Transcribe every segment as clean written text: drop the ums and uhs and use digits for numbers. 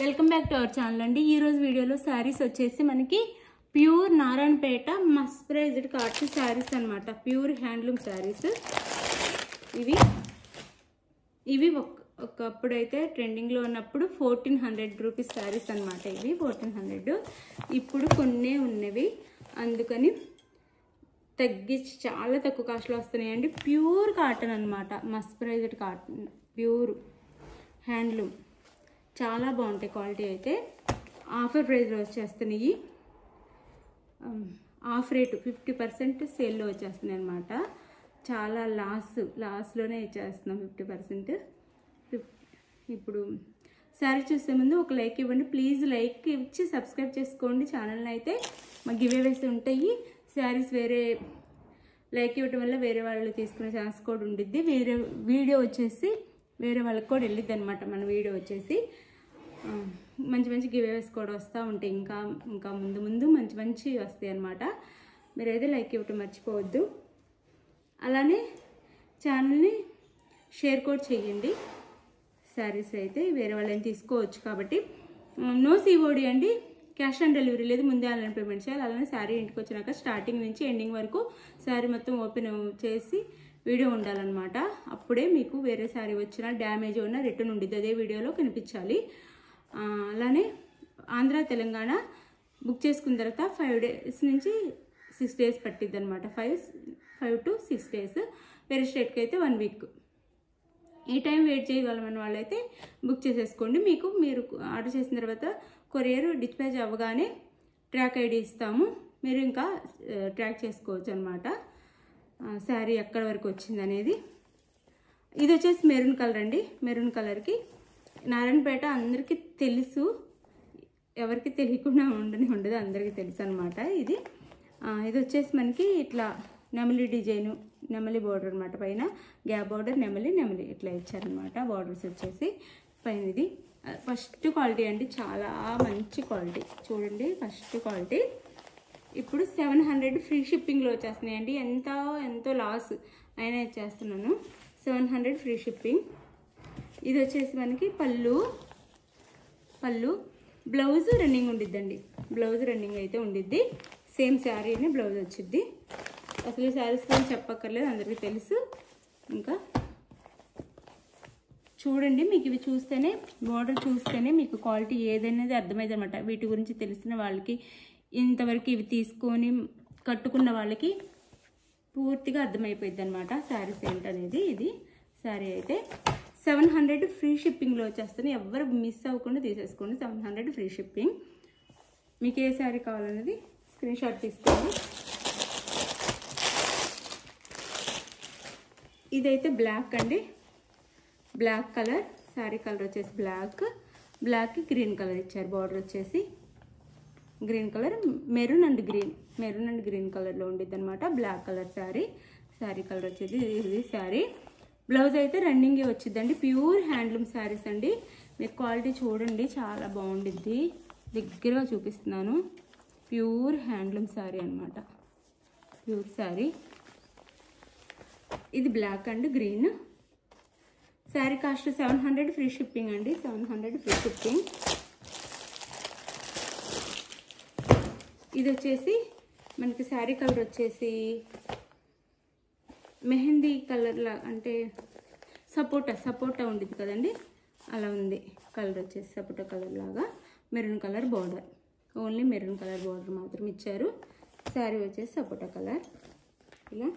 Welcome back to our channel అండి. ఈ రోజు వీడియోలో సారీస్ వచ్చేసి మనకి ప్యూర్ నారాయణపేట మస్ప్రైజ్డ్ కాటన్ సారీస్ అన్నమాట. ప్యూర్ హ్యాండ్లూమ్ సారీస్ ఇవి ఒకప్పుడైతే ట్రెండింగ్ లో ఉన్నప్పుడు 1400 రూపీస్ సారీస్ అన్నమాట. ఇవి 1400. ఇప్పుడు కొన్నే ఉన్నవి, అందుకని తగ్గించి చాలా తక్కువ కాస్ట్ లో వస్తున్నాయండి. ప్యూర్ కాటన్ అన్నమాట, మస్ప్రైజ్డ్ కాటన్, ప్యూర్ హ్యాండ్లూమ్. చాలా బాగుంటాయి క్వాలిటీ. అయితే ఆఫర్ ప్రైస్లో వచ్చేస్తున్నాయి. ఆఫ్ రేటు 50% సేల్లో వచ్చేస్తున్నాయి అనమాట. చాలా లాస్లోనే ఇచ్చేస్తున్నాం 50%. ఇప్పుడు శారీ చూసే ముందు ఒక లైక్ ఇవ్వండి ప్లీజ్. లైక్ ఇచ్చి సబ్స్క్రైబ్ చేసుకోండి ఛానల్ని. అయితే మాకు గివేవేస్ ఉంటాయి. శారీస్ వేరే లైక్ ఇవ్వటం వల్ల వేరే వాళ్ళు తీసుకునే ఛాన్స్ కూడా ఉండిద్ది. వేరే వీడియో వచ్చేసి వేరే వాళ్ళకి కూడా వెళ్ళిద్ది అనమాట. మన వీడియో వచ్చేసి మంచి మంచి గివేవేస్ కూడా వస్తూ ఉంటాయి. ఇంకా ముందు మంచి వస్తాయి అన్నమాట. మీరైతే లైక్ ఇవ్వటం మర్చిపోవద్దు. అలానే ఛానల్ని షేర్ కూడా చేయండి. శారీస్ అయితే వేరే వాళ్ళని తీసుకోవచ్చు కాబట్టి. నో COD అండి, క్యాష్ ఆన్ డెలివరీ లేదు. ముందే ఆన్లైన్ పేమెంట్ చేయాలి. అలానే శారీ ఇంటికి వచ్చినాక స్టార్టింగ్ నుంచి ఎండింగ్ వరకు శారీ మొత్తం ఓపెన్ చేసి వీడియో ఉండాలన్నమాట. అప్పుడే మీకు వేరే శారీ వచ్చినా డ్యామేజ్ ఉన్నా రిటర్న్ ఉండిద్ది, అదే వీడియోలో కనిపించాలి. అలానే ఆంధ్ర తెలంగాణ బుక్ చేసుకున్న తర్వాత 5 days నుంచి 6 days పట్టిద్ది అనమాట. 5 to 6 days. వేరే స్టేట్కి అయితే 1 week. ఈ టైం వెయిట్ చేయగలమని వాళ్ళైతే బుక్ చేసేసుకోండి. మీరు ఆర్డర్ చేసిన తర్వాత కొరియర్ డిస్పాచ్ అవ్వగానే ట్రాక్ ID ఇస్తాము. మీరు ఇంకా ట్రాక్ చేసుకోవచ్చు అనమాట శారీ ఎక్కడి వరకు వచ్చింది అనేది. ఇది వచ్చేసి మెరూన్ కలర్ అండి. మెరూన్ కలర్కి నారాయణపేట అందరికీ తెలుసు, ఎవరికి తెలియకుండా ఉండదు, అందరికీ తెలుసు అనమాట. ఇది వచ్చేసి మనకి ఇట్లా నెమలి డిజైను, నెమలి బార్డర్ అనమాట. పైన గ్యాప్ బార్డర్, నెమలి ఇట్లా ఇచ్చారనమాట. బార్డర్స్ వచ్చేసి పైన. ఇది ఫస్ట్ క్వాలిటీ అండి, చాలా మంచి క్వాలిటీ. చూడండి ఫస్ట్ క్వాలిటీ. ఇప్పుడు 700 ఫ్రీ షిప్పింగ్లో వచ్చేస్తున్నాయండి. ఎంతో లాస్ అయినా ఇచ్చేస్తున్నాను. 700 ఫ్రీ షిప్పింగ్. ఇది వచ్చేసి మనకి పళ్ళు, బ్లౌజ్ రన్నింగ్ ఉండిద్దండి. బ్లౌజ్ రన్నింగ్ అయితే ఉండిద్ది. సేమ్ శారీ అని బ్లౌజ్ వచ్చిద్ది. అసలు ఈ శారీస్ గురించి చెప్పక్కర్లేదు, అందరికీ తెలుసు. ఇంకా చూడండి, మీకు ఇవి చూస్తేనే, బార్డర్ చూస్తేనే మీకు క్వాలిటీ ఏదైనది అర్థమైంది అనమాట. వీటి గురించి తెలిసిన వాళ్ళకి, ఇంతవరకు ఇవి తీసుకొని కట్టుకున్న వాళ్ళకి పూర్తిగా అర్థమైపోయింది అనమాట శారీస్ ఏంటనేది. ఇది శారీ అయితే 700 ఫ్రీ షిప్పింగ్లో వచ్చేస్తుంది. ఎవరు మిస్ అవ్వకుండా తీసేసుకోండి. 700 ఫ్రీ షిప్పింగ్. మీకు ఏ శారీ కావాలనేది స్క్రీన్ షాట్ తీసుకోండి. ఇదైతే బ్లాక్ అండి, బ్లాక్ కలర్. శారీ కలర్ వచ్చేసి బ్లాక్కి గ్రీన్ కలర్ ఇచ్చారు. బార్డర్ వచ్చేసి green colour, maroon and green కలర్లో ఉండిద్ది అనమాట. బ్లాక్ కలర్ శారీ కలర్ వచ్చేది ఇది శారీ. బ్లౌజ్ అయితే రన్నింగే వచ్చిందండి. ప్యూర్ హ్యాండ్లూమ్ శారీస్ అండి. మీకు క్వాలిటీ చూడండి, చాలా బాగుండిద్ది. దగ్గరగా చూపిస్తున్నాను. ప్యూర్ హ్యాండ్లూమ్ శారీ అనమాట, ప్యూర్ శారీ. ఇది black and green. Sari cost 700 free shipping అండి. 700 ఫ్రీ షిప్పింగ్. ఇది వచ్చేసి మనకి శారీ కలర్ వచ్చేసి మెహందీ కలర్ లా, అంటే సపోటా ఉండిద్ది కదండి, అలా ఉంది కలర్ వచ్చేసి. సపోటా కలర్ లాగా maroon colour border, only maroon colour border మాత్రం ఇచ్చారు. శారీ వచ్చేసి సపోటా కలర్. ఇలా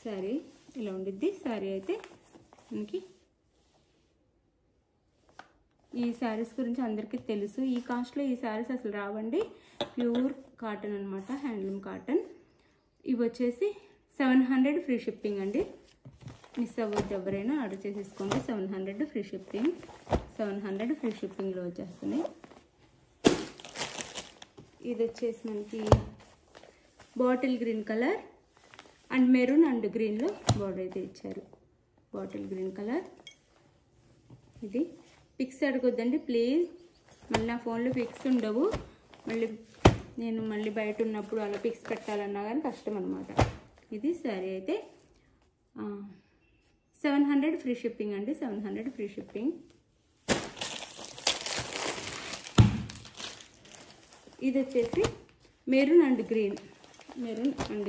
శారీ ఇలా ఉండిద్ది. శారీ అయితే మనకి ఈ శారీస్ గురించి అందరికీ తెలుసు. ఈ కాస్ట్లో ఈ శారీస్ అసలు రావండి. ప్యూర్ కాటన్ అనమాట, హ్యాండ్లూమ్ కాటన్. ఇవి వచ్చేసి 700 ఫ్రీ షిప్పింగ్ అండి. మిస్ అవ్వద్దు, ఎవరైనా ఆర్డర్ చేసేసుకోండి. 700 ఫ్రీ షిప్పింగ్. 700 ఫ్రీ షిప్పింగ్లో వచ్చేస్తున్నాయి. ఇది వచ్చేసి మనకి bottle green colour and maroon and గ్రీన్లో బార్డర్ అయితే ఇచ్చారు. Bottle green colour. ఇది పిక్స్ అడగొద్దండి ప్లీజ్, మళ్ళీ నా ఫోన్లో పిక్స్ ఉండవు. మళ్ళీ బయట ఉన్నప్పుడు అలా పిక్స్ పెట్టాలన్నా కానీ కష్టం అనమాట. ఇది శారీ అయితే 700 ఫ్రీ షిప్పింగ్ అండి. 700 ఫ్రీ షిప్పింగ్. ఇది వచ్చేసి మెరూన్ అండ్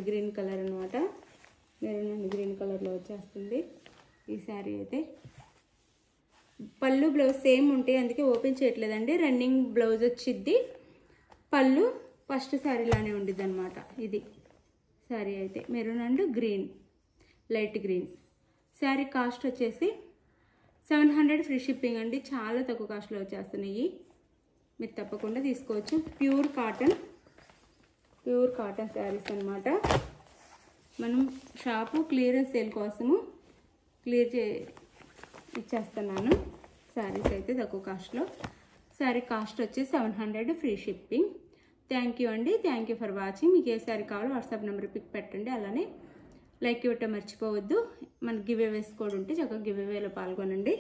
గ్రీన్ కలర్ అనమాట. మెరూన్ అండ్ గ్రీన్ కలర్లో వచ్చేస్తుంది ఈ శారీ అయితే. పళ్ళు బ్లౌజ్ సేమ్ ఉంటాయి, అందుకే ఓపెన్ చేయట్లేదండి. రన్నింగ్ బ్లౌజ్ వచ్చిద్ది, పళ్ళు ఫస్ట్ శారీలానే ఉండిద్ది అనమాట. ఇది శారీ అయితే maroon and green, light green. Sari cost వచ్చేసి 700 ఫ్రీ షిప్పింగ్ అండి. చాలా తక్కువ కాస్ట్లో వచ్చేస్తున్నాయి, మీరు తప్పకుండా తీసుకోవచ్చు. ప్యూర్ కాటన్ శారీస్ అనమాట. మనం షాపు క్లియరెన్స్ సేల్ కోసము ఇచ్చేస్తున్నాను శారీస్ అయితే తక్కువ కాస్ట్లో. శారీ కాస్ట్ వచ్చి 700 ఫ్రీ షిప్పింగ్. థ్యాంక్ యూ అండి, థ్యాంక్ యూ ఫర్ వాచింగ్. మీకు ఏ శారీ కావాలో వాట్సాప్ నెంబర్ పిక్ పెట్టండి, అలానే లైక్ ఇవ్వటం మర్చిపోవద్దు. మనకి గివ్ అవేస్ కూడా ఉంటే చక్కగా గివ్ అవేలో పాల్గొనండి.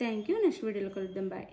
Thank you. నెక్స్ట్ వీడియోలో కలుద్దాం. బాయ్.